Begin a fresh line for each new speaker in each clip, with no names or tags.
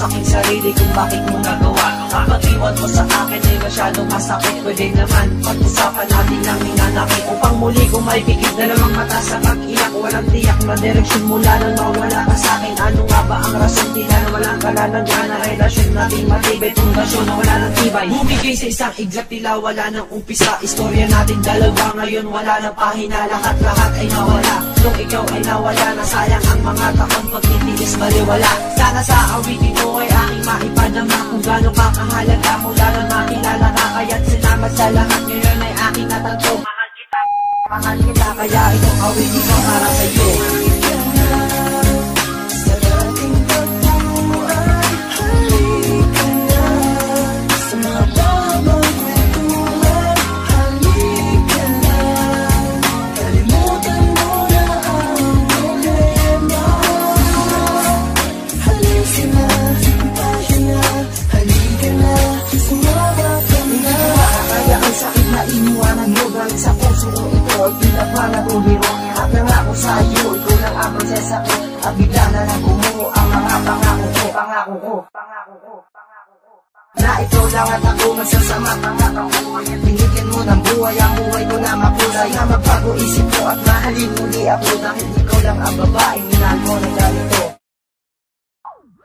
sa aking sarili kung bakit mo nagawa. Ang pag-iwan mo sa akin ay masyadong masakit. Pwede naman pag-usapan natin ng hinanakit upang muli kung may pikit. Dalawang mata sa pag-iyak, walang tiyak na direksyon mula nang mawala ka sa akin. Ano nga ba ang rason? Tila na walang kalalagyan na relasyon natin matibay. Pundasyon na wala ng tibay. Bumigay sa isang iglap, tila wala ng umpisa. Istorya natin dalawa ngayon wala ng pahina. Lahat-lahat ay nawala. Nung ikaw ay nawala na, sayang ang mga taon pagtitiis baliwala. Sana sa awitin mo ay aking maipadama kung gano'ng kakahalaga mula na makilala ka. Kaya't salamat sa lahat ngayon ay aking natanto. Mahal kita, kaya itong awitin ko para sa'yo. Sa puso ko ito ay pinapanaguhiro. At nangako sa iyo, ikaw lang ang magsasakit. At bigla na lang bumuo ang mga pangako ko. Na ikaw lang at ako magsasama. Pangako ko ay binigyan mo ng buhay. Ang buhay ko na makulay. Na magbago isip ko at mahalin muli ako. Dahil ikaw lang ang babaeng minahal mo ng ganito.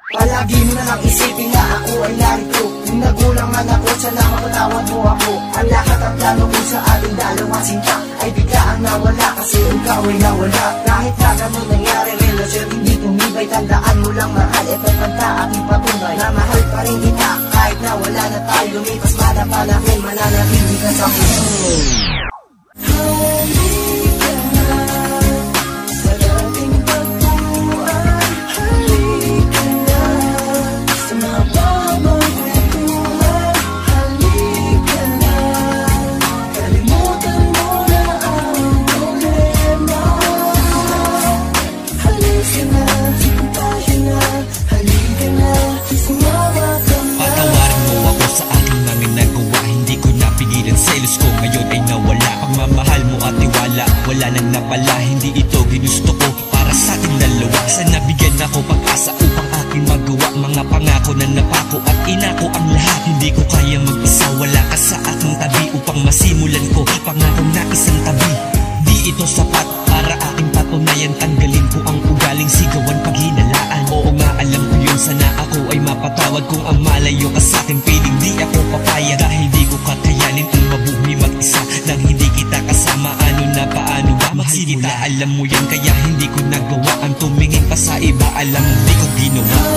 Palagi mo na lang isipin na ako ay narito. Kung nagulang man ako, sana mapatawad mo ako. Ang lahat ang plano ko sa ating dalawang sinta ay biglaan nawala kasi ikaw ay nawala. Kahit na ganun nangyari, relasyon hindi tumibay. Tandaan mo lang mahal, ito'y kanta aking patunay na mahal pa rin kita. Kahit na wala na tayo, lumipas man ang panahon, mananatili ka sa puso.
Wala nang napala, hindi ito ginusto ko para sa ating dalawa. Sana bigyan ako pag-asa upang aking magawa mga pangako na napako at inako ang lahat. Hindi ko kaya mag-isa, wala ka sa aking tabi upang masimulan ko pangako na isang tabi. Di ito sapat para aking patunayan, tanggalin ko ang ugaling sigawan paghinalaan. Oo nga alam ko yun, sana ako ay mapatawad kung ang malayo ka sa akin. Piling di ako papaya dahil di ko kakayanin ang mabuhay mag-isa nang hindi kita kasama. Ano na paano ba mahal kita? Alam mo yan kaya hindi ko nagawa ang tumingin pa sa iba. Alam mo di ko ginawa.